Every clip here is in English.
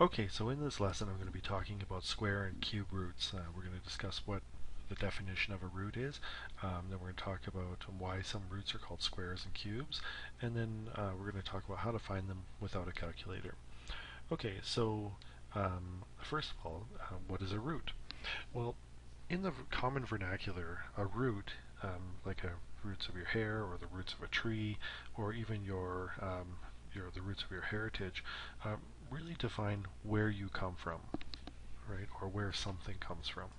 Okay, so in this lesson I'm going to be talking about square and cube roots. We're going to discuss what the definition of a root is. Then we're going to talk about why some roots are called squares and cubes. And then we're going to talk about how to find them without a calculator. Okay, so first of all, what is a root? Well, in the common vernacular, a root, like a roots of your hair or the roots of a tree or even the roots of your heritage, really define where you come from, right, or where something comes from.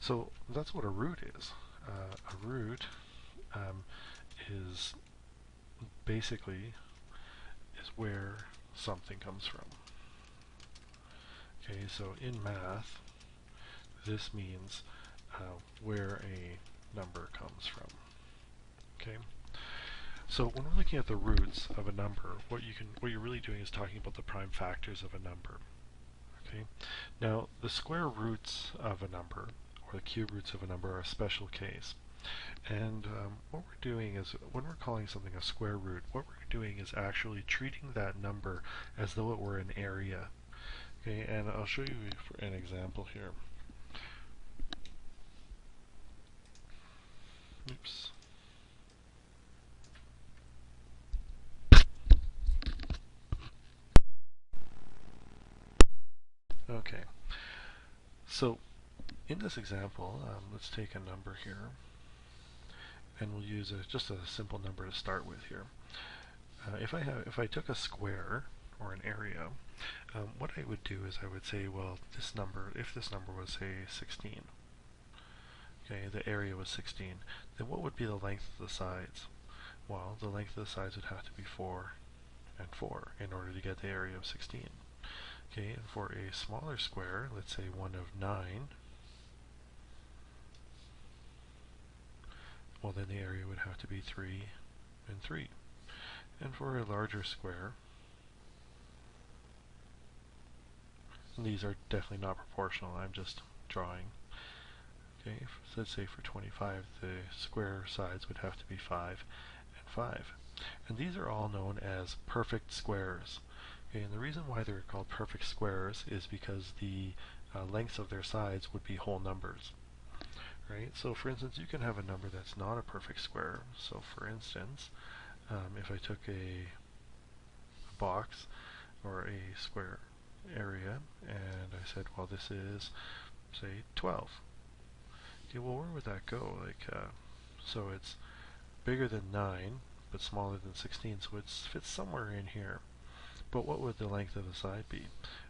So that's what a root is. A root um, is basically is where something comes from. Okay, so in math, this means where a number comes from. Okay, so when we're looking at the roots of a number, what you're really doing is talking about the prime factors of a number. Okay, now the square roots of a number or the cube roots of a number are a special case. And what we're doing is, when we're calling something a square root, what we're doing is actually treating that number as though it were an area. Okay, and I'll show you an example here. Oops. Okay, so in this example, let's take a number here, and we'll use just a simple number to start with here. If I took a square or an area, what I would do is I would say, well, if this number was say 16, okay, the area was 16, then what would be the length of the sides? Well, the length of the sides would have to be 4 and 4 in order to get the area of 16. Okay, and for a smaller square, let's say one of 9, well then the area would have to be 3 and 3. And for a larger square, and these are definitely not proportional, I'm just drawing. Okay, so let's say for 25, the square sides would have to be 5 and 5. And these are all known as perfect squares. Okay, and the reason why they're called perfect squares is because the lengths of their sides would be whole numbers. Right? So for instance, you can have a number that's not a perfect square. So for instance, if I took a box or a square area and I said, well, this is, say, 12. Okay, well, where would that go? So it's bigger than 9, but smaller than 16, so it fits somewhere in here. But what would the length of the side be?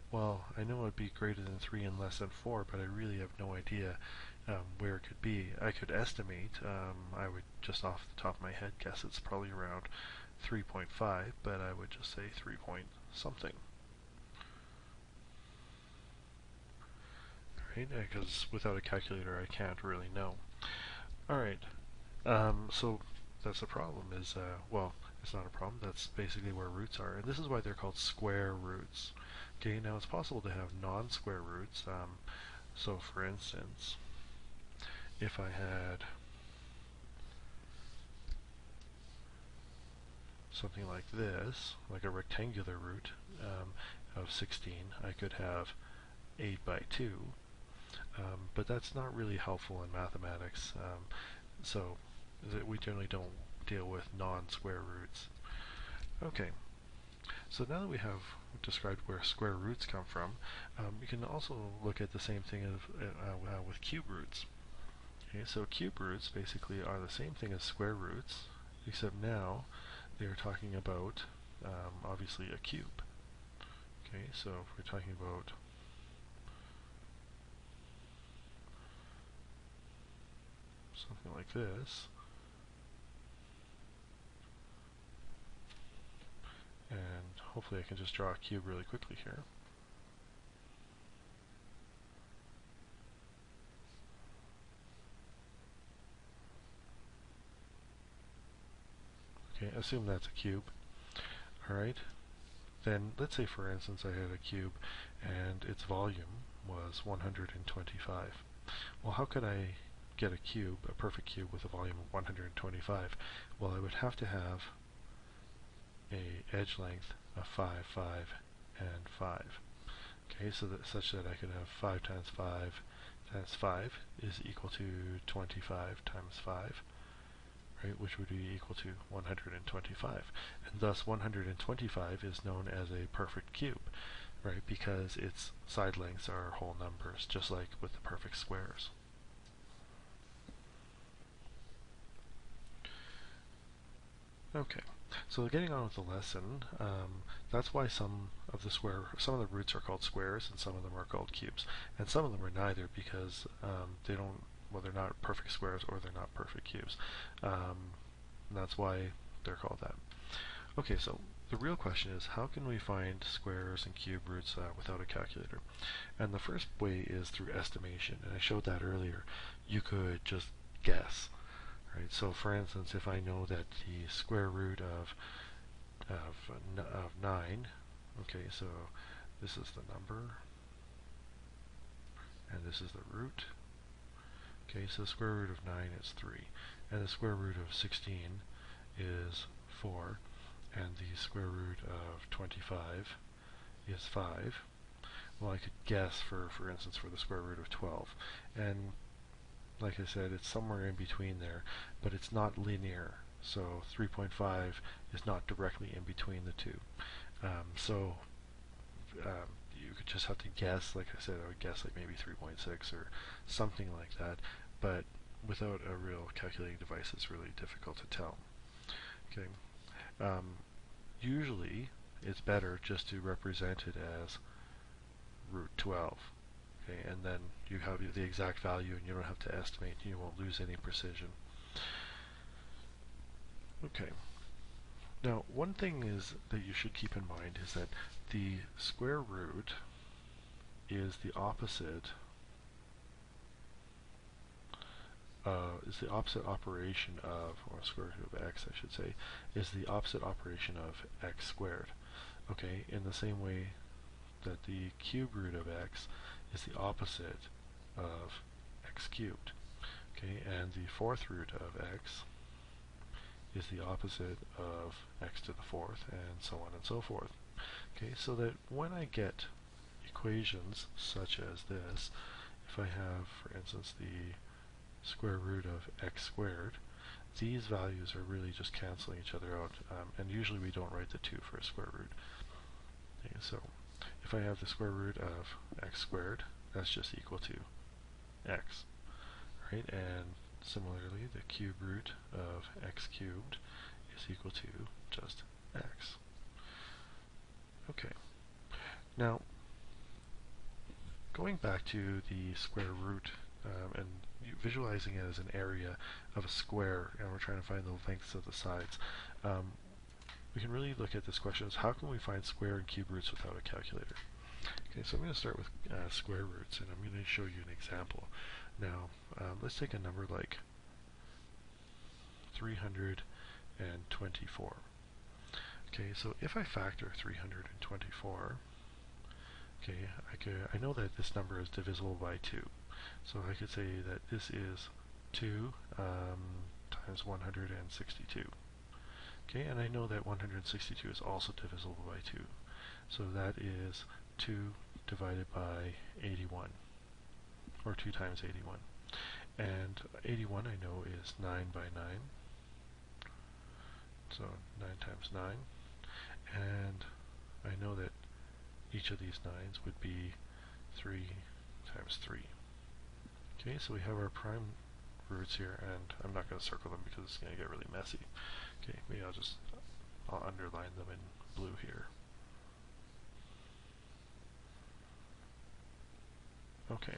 Well, I know it would be greater than 3 and less than 4, but I really have no idea where it could be. I could estimate. I would just off the top of my head guess it's probably around 3.5, but I would just say 3 point something. Right? Because without a calculator I can't really know. Alright, so that's the problem is, well, it's not a problem, that's basically where roots are. And this is why they're called square roots. Okay, now it's possible to have non-square roots. So for instance, if I had something like this, like a rectangular root of 16, I could have 8 by 2. But that's not really helpful in mathematics. So we generally don't deal with non-square roots. Okay, so now that we have described where square roots come from, we can also look at the same thing with cube roots. Okay, so cube roots basically are the same thing as square roots, except now they are talking about obviously a cube. Okay, so if we're talking about something like this, and hopefully I can just draw a cube really quickly here. Okay, assume that's a cube. Alright, then let's say for instance I had a cube and its volume was 125. Well, how could I get a cube, a perfect cube with a volume of 125? Well, I would have to have a edge length of 5, 5, and 5. Okay, so that such that I could have 5 times 5 times 5 is equal to 25 times 5, right, which would be equal to 125. And thus 125 is known as a perfect cube, right, because its side lengths are whole numbers, just like with the perfect squares. Okay, so getting on with the lesson, that's why some of the roots are called squares and some of them are called cubes, and some of them are neither because they're not perfect squares or they're not perfect cubes. That's why they're called that. Okay, so the real question is, how can we find squares and cube roots without a calculator? And the first way is through estimation, and I showed that earlier. You could just guess. Right, so for instance, if I know that the square root of 9, okay, so this is the number, and this is the root. Okay, so the square root of 9 is 3, and the square root of 16 is 4, and the square root of 25 is 5. Well, I could guess, for instance, for the square root of 12, and like I said, it's somewhere in between there, but it's not linear. So 3.5 is not directly in between the two. You could just have to guess. Like I said, I would guess like maybe 3.6 or something like that. But without a real calculating device, it's really difficult to tell. Okay. Usually, it's better just to represent it as root 12. Okay, and then you have the exact value and you don't have to estimate, you won't lose any precision. Okay, now one thing is that you should keep in mind is that the square root is the opposite operation of, or square root of x I should say, is the opposite operation of x squared. Okay, in the same way that the cube root of x is the opposite of x cubed. Okay, and the fourth root of x is the opposite of x to the fourth, and so on and so forth. Okay, so that when I get equations such as this, if I have, for instance, the square root of x squared, these values are really just canceling each other out, and usually we don't write the 2 for a square root. Okay, so if I have the square root of x squared, that's just equal to x, right? And similarly, the cube root of x cubed is equal to just x. Okay. Now, going back to the square root and visualizing it as an area of a square, and we're trying to find the lengths of the sides, we can really look at this question as how can we find square and cube roots without a calculator? Okay, so I'm going to start with square roots, and I'm going to show you an example. Now, let's take a number like 324. Okay, so if I factor 324, okay, I know that this number is divisible by 2. So I could say that this is 2 times 162. Okay, and I know that 162 is also divisible by 2. So that is 2 divided by 81, or 2 times 81. And 81 I know is 9 by 9. So 9 times 9. And I know that each of these 9s would be 3 times 3. Okay, so we have our prime roots here, and I'm not going to circle them because it's going to get really messy. Okay, maybe I'll underline them in blue here. Okay,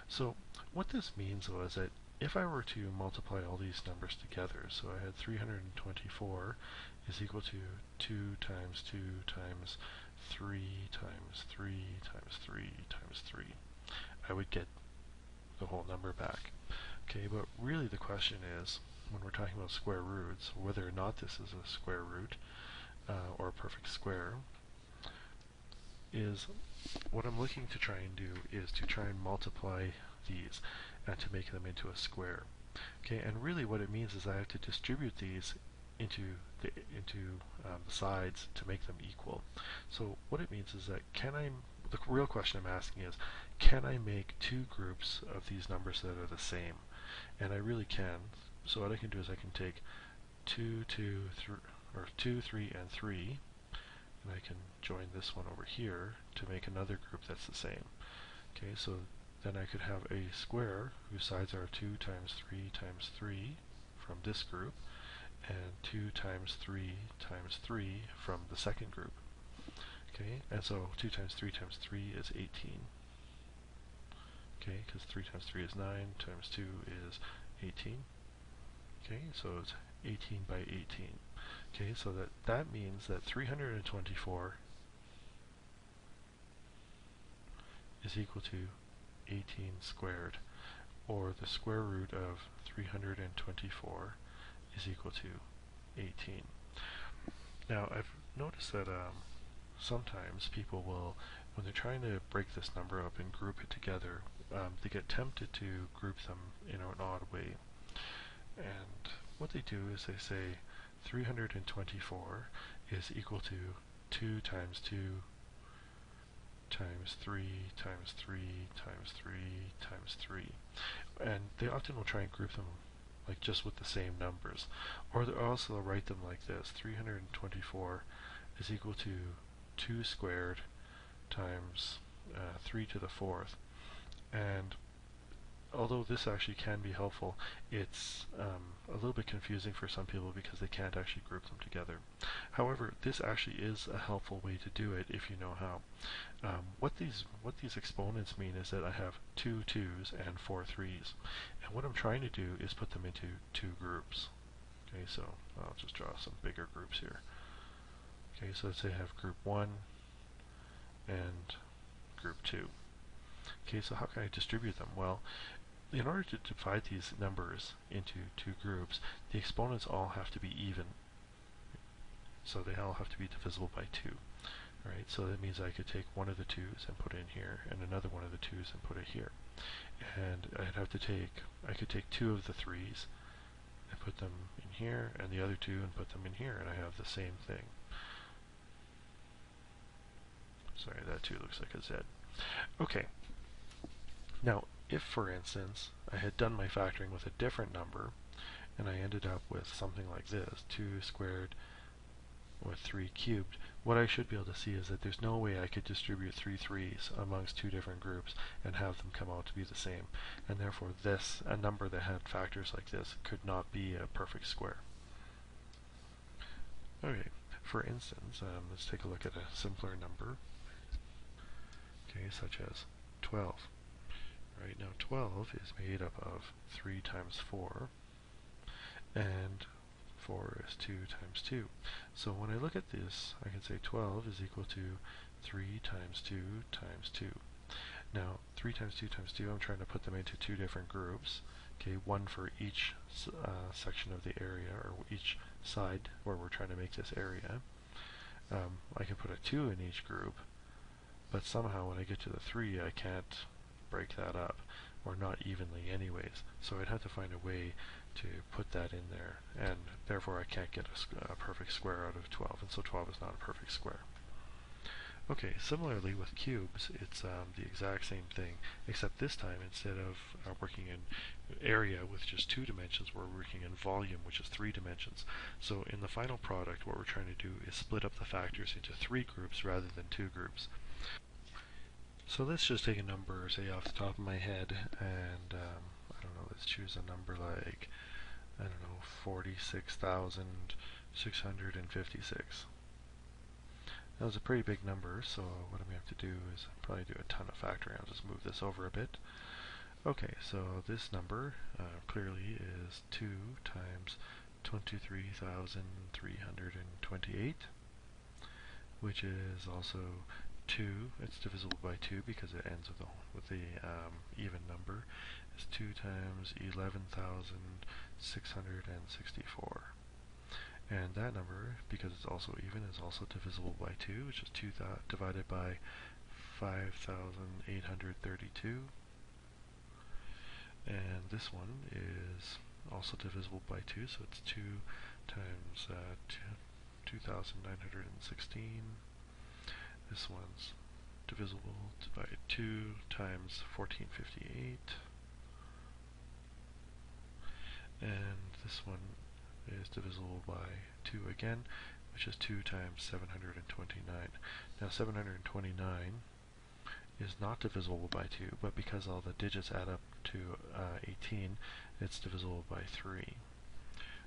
so what this means though is that if I were to multiply all these numbers together, so I had 324 is equal to 2 times 2 times 3 times 3 times 3 times 3, I would get the whole number back. Okay, but really the question is, when we're talking about square roots, whether or not this is a square root or a perfect square, is what I'm looking to try and do is to try and multiply these and to make them into a square. Okay, and really what it means is I have to distribute these into the sides to make them equal. So what it means is that the real question I'm asking is, can I make two groups of these numbers that are the same? And I really can. So what I can do is I can take 2, 2, 3, or 2, 3, and 3, and I can join this one over here to make another group that's the same. Okay, so then I could have a square whose sides are 2 times 3 times 3 from this group, and 2 times 3 times 3 from the second group. Okay, and so 2 times 3 times 3 is 18. Okay, because 3 times 3 is 9, times 2 is 18. Okay, so it's 18 by 18. Okay, so that means that 324 is equal to 18 squared, or the square root of 324 is equal to 18. Now, I've noticed that sometimes people will, when they're trying to break this number up and group it together, they get tempted to group them in an odd way. And what they do is they say 324 is equal to 2 times 2 times 3 times 3 times 3 times 3. And they often will try and group them like just with the same numbers. Or they'll write them like this: 324 is equal to 2 squared times 3 to the 4th. And although this actually can be helpful, it's a little bit confusing for some people because they can't actually group them together. However, this actually is a helpful way to do it if you know how. What these exponents mean is that I have 2 2's and 4 3's, and what I'm trying to do is put them into two groups. Okay, so I'll just draw some bigger groups here. Okay, so let's say I have group 1 and group 2. Okay, so how can I distribute them? Well, in order to divide these numbers into two groups, the exponents all have to be even. So they all have to be divisible by 2. Alright, so that means I could take one of the 2's and put it in here, and another one of the 2's and put it here. And I could take 2 of the 3's and put them in here, and the other 2 and put them in here, and I have the same thing. Sorry, that 2 looks like a Z. Okay. Now, if, for instance, I had done my factoring with a different number, and I ended up with something like this, 2 squared with 3 cubed, what I should be able to see is that there's no way I could distribute 3 3's amongst two different groups and have them come out to be the same. And therefore a number that had factors like this could not be a perfect square. Okay, for instance, let's take a look at a simpler number, okay, such as 12. Right, now 12 is made up of 3 times 4, and 4 is 2 times 2. So when I look at this, I can say 12 is equal to 3 times 2 times 2. Now, 3 times 2 times 2, I'm trying to put them into two different groups. Okay, one for each section of the area, or each side where we're trying to make this area. I can put a 2 in each group, but somehow when I get to the 3, I can't break that up, or not evenly anyways. So I'd have to find a way to put that in there, and therefore I can't get a perfect square out of 12, and so 12 is not a perfect square. Okay, similarly with cubes, it's the exact same thing, except this time instead of working in area with just 2 dimensions, we're working in volume, which is 3 dimensions. So in the final product, what we're trying to do is split up the factors into 3 groups rather than 2 groups. So let's just take a number, say off the top of my head, and I don't know, let's choose a number like, I don't know, 46,656. That was a pretty big number, so what I'm going to have to do is probably do a ton of factoring. I'll just move this over a bit. Okay, so this number clearly is 2 times 23,328, which is also 2. It's divisible by 2 because it ends with the even number. Is 2 times 11,664. And that number, because it's also even, is also divisible by 2, which is 2 divided by 5,832. And this one is also divisible by 2, so it's 2 times 2,916. This one's divisible by 2 times 1458. And this one is divisible by 2 again, which is 2 times 729. Now 729 is not divisible by 2, but because all the digits add up to 18, it's divisible by 3.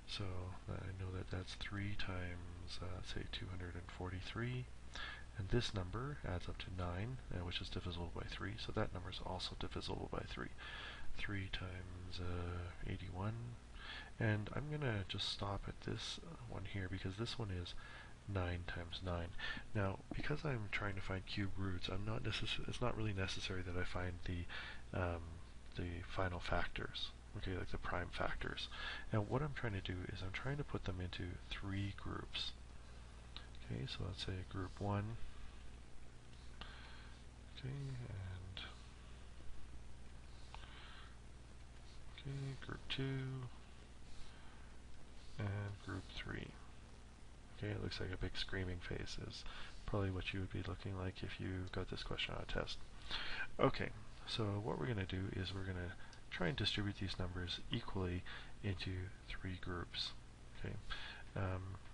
So I know that that's 3 times, say, 243. And this number adds up to 9, which is divisible by 3, so that number is also divisible by 3. 3 times 81. And I'm going to just stop at this one here, because this one is 9 times 9. Now, because I'm trying to find cube roots, it's not really necessary that I find the final factors, okay, like the prime factors. And what I'm trying to do is I'm trying to put them into 3 groups. Okay, so let's say group 1. Okay, and group 2 and group 3. Okay, it looks like a big screaming face is probably what you would be looking like if you got this question on a test. Okay, so what we're going to do is we're going to try and distribute these numbers equally into 3 groups. Okay,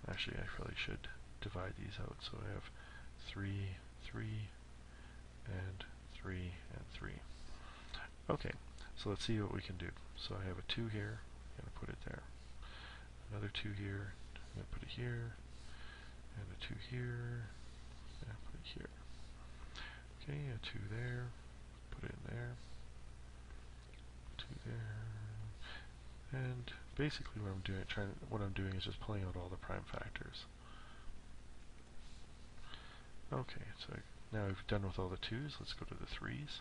actually I probably should divide these out. So I have 3, 3, and 3, and 3. Okay, so let's see what we can do. So I have a 2 here, I'm going to put it there. Another 2 here, I'm going to put it here. And a 2 here, and put it here. Okay, a 2 there, put it in there. 2 there. And basically what I'm doing is just pulling out all the prime factors. Okay, so now we've done with all the 2's, let's go to the 3's.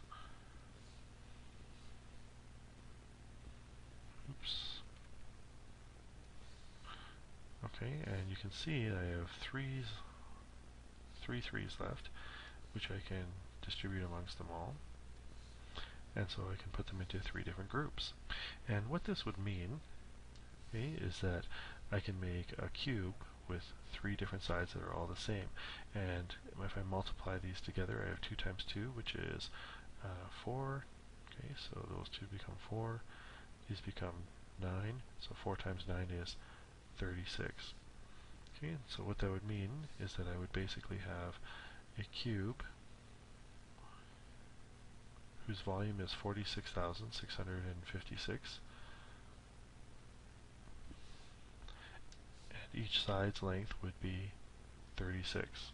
Oops. Okay, and you can see I have 3 3's left, which I can distribute amongst them all. And so I can put them into 3 different groups. And what this would mean, okay, is that I can make a cube with 3 different sides that are all the same. And if I multiply these together, I have 2 times 2, which is 4. Okay, so those 2 become 4. These become 9. So 4 times 9 is 36. Okay, so what that would mean is that I would basically have a cube whose volume is 46,656, and each side's length would be 36.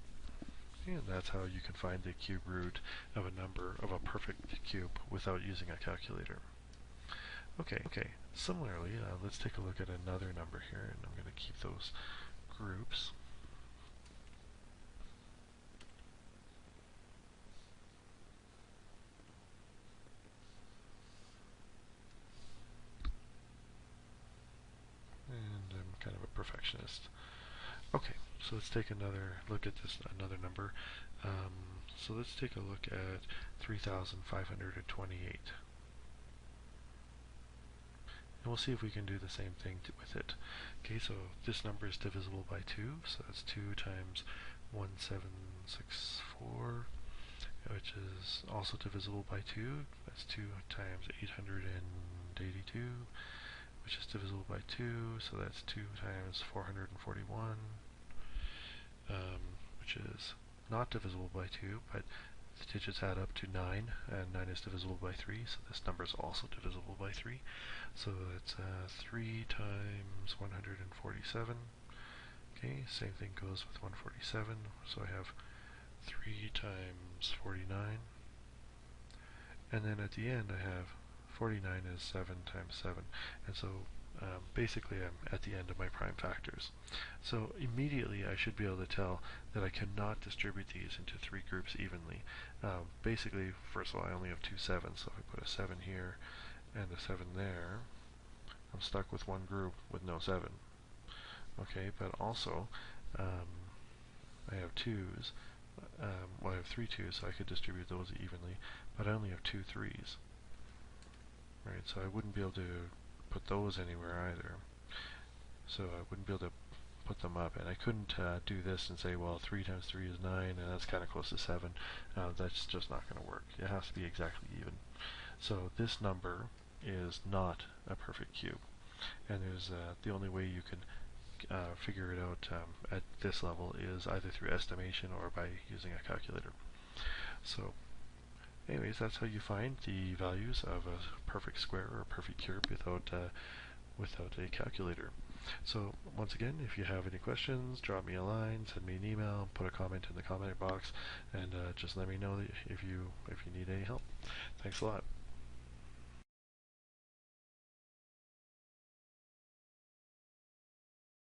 And that's how you can find the cube root of a number, of a perfect cube, without using a calculator. Okay. Similarly, let's take a look at another number here, and I'm going to keep those groups. And I'm kind of a perfectionist. Okay, so let's take another look at another number. So let's take a look at 3,528. And we'll see if we can do the same thing with it. Okay, so this number is divisible by 2, so that's 2 times 1764, which is also divisible by 2. That's 2 times 882, which is divisible by 2, so that's 2 times 441, which is not divisible by 2, but the digits add up to 9, and 9 is divisible by 3, so this number is also divisible by 3. So it's 3 times 147. Okay, same thing goes with 147, so I have 3 times 49. And then at the end I have 49 is 7 times 7. And so basically I'm at the end of my prime factors. So immediately I should be able to tell that I cannot distribute these into 3 groups evenly. Basically, first of all, I only have 2 7s, so if I put a 7 here and a 7 there, I'm stuck with one group with no 7. Okay, but also I have 2's. Well, I have 3 2's, so I could distribute those evenly, but I only have 2 3's. Right, so I wouldn't be able to put those anywhere either. so I wouldn't be able to put them up, and I couldn't do this and say, well, 3 times 3 is 9, and that's kind of close to 7. That's just not going to work. It has to be exactly even. So this number is not a perfect cube, and there's the only way you can figure it out at this level is either through estimation or by using a calculator. So anyways, that's how you find the values of a perfect square or a perfect cube without a calculator. So once again, if you have any questions, drop me a line, send me an email, put a comment in the comment box, and just let me know if you need any help. Thanks a lot.